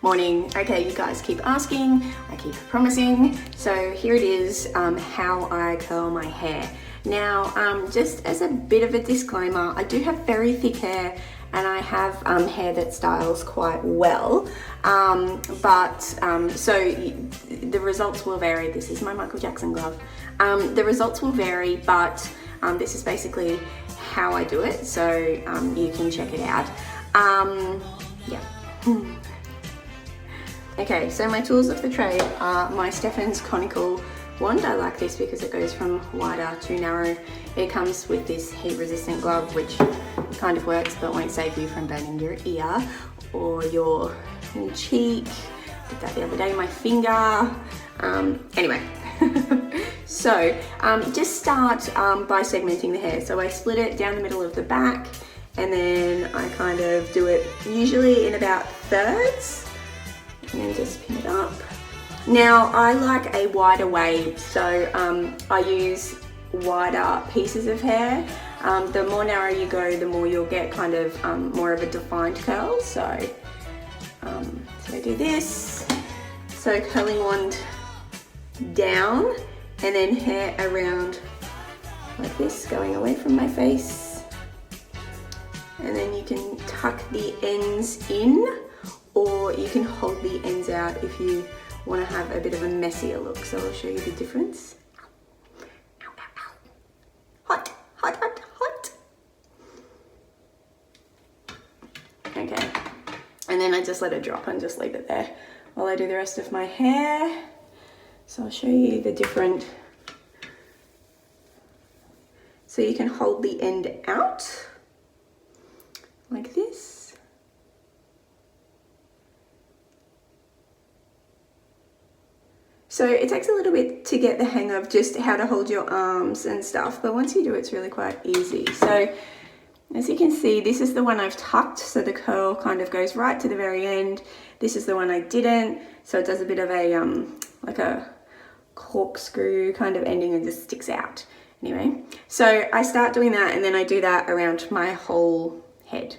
Morning. Okay, you guys keep asking, I keep promising. So here it is, how I curl my hair. Now, just as a bit of a disclaimer, I do have very thick hair and I have hair that styles quite well, so the results will vary. This is my Michael Jackson glove. The results will vary, but this is basically how I do it, so you can check it out. Yeah. Okay, so my tools of the trade are my Stefan's conical wand. I like this because it goes from wider to narrow. It comes with this heat resistant glove, which kind of works but won't save you from burning your ear or your cheek. Did that the other day, my finger. Anyway, so just start by segmenting the hair. So I split it down the middle of the back, and then I kind of do it usually in about thirds, and then just pin it up. Now I like a wider wave, so I use wider pieces of hair. The more narrow you go, the more you'll get kind of more of a defined curl. So I do this, so curling wand down, and then hair around like this, going away from my face. And then you can tuck the ends in, or you can hold the ends out if you want to have a bit of a messier look. So I'll show you the difference. Ow, ow, ow. Hot, hot, hot, hot. Okay, and then I just let it drop and just leave it there while I do the rest of my hair. So I'll show you the different. So you can hold the end out like this. So it takes a little bit to get the hang of just how to hold your arms and stuff, but once you do, it's really quite easy. So as you can see, this is the one I've tucked, so the curl kind of goes right to the very end. This is the one I didn't, so it does a bit of a like a corkscrew kind of ending and just sticks out. Anyway, so I start doing that, and then I do that around my whole head.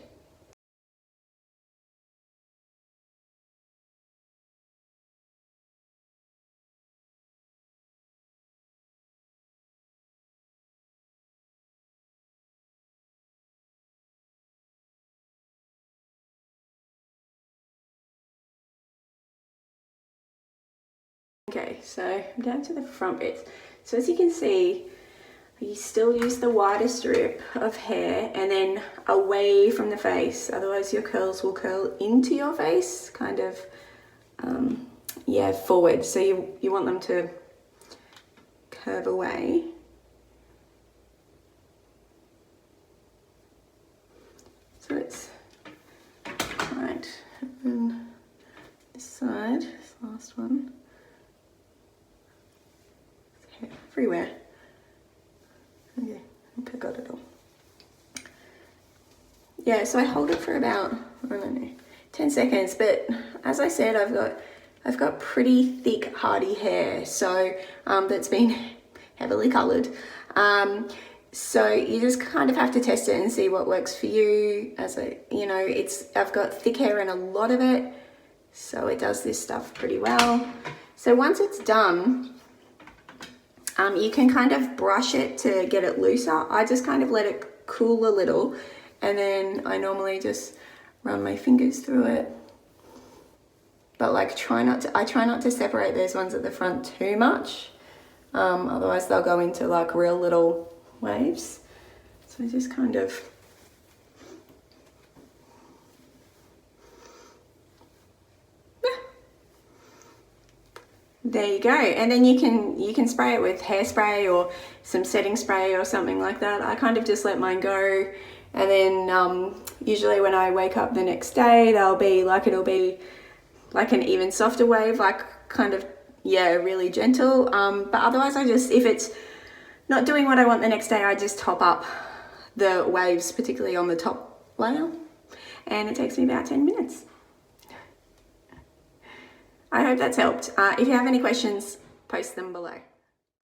Okay, so I'm down to the front bit. So as you can see, you still use the wider strip of hair and then away from the face, otherwise your curls will curl into your face, kind of, yeah, forward. So you want them to curve away. So it's right, and this side, this last one. Everywhere. Okay, I think I got it all. Yeah, so I hold it for about, I don't know, 10 seconds, but as I said, I've got pretty thick, hardy hair, so that's been heavily coloured. So you just kind of have to test it and see what works for you. I've got thick hair and a lot of it, so it does this stuff pretty well. So once it's done, you can kind of brush it to get it looser. I just kind of let it cool a little, and then I normally just run my fingers through it. But like, I try not to separate those ones at the front too much. Otherwise they'll go into like real little waves. So I just kind of, there you go. And then you can spray it with hairspray or some setting spray or something like that. I kind of just let mine go, and then usually when I wake up the next day, it'll be like an even softer wave, like kind of, yeah, really gentle. But otherwise if it's not doing what I want the next day, I just top up the waves, particularly on the top layer, and it takes me about 10 minutes. I hope that's helped. If you have any questions, post them below.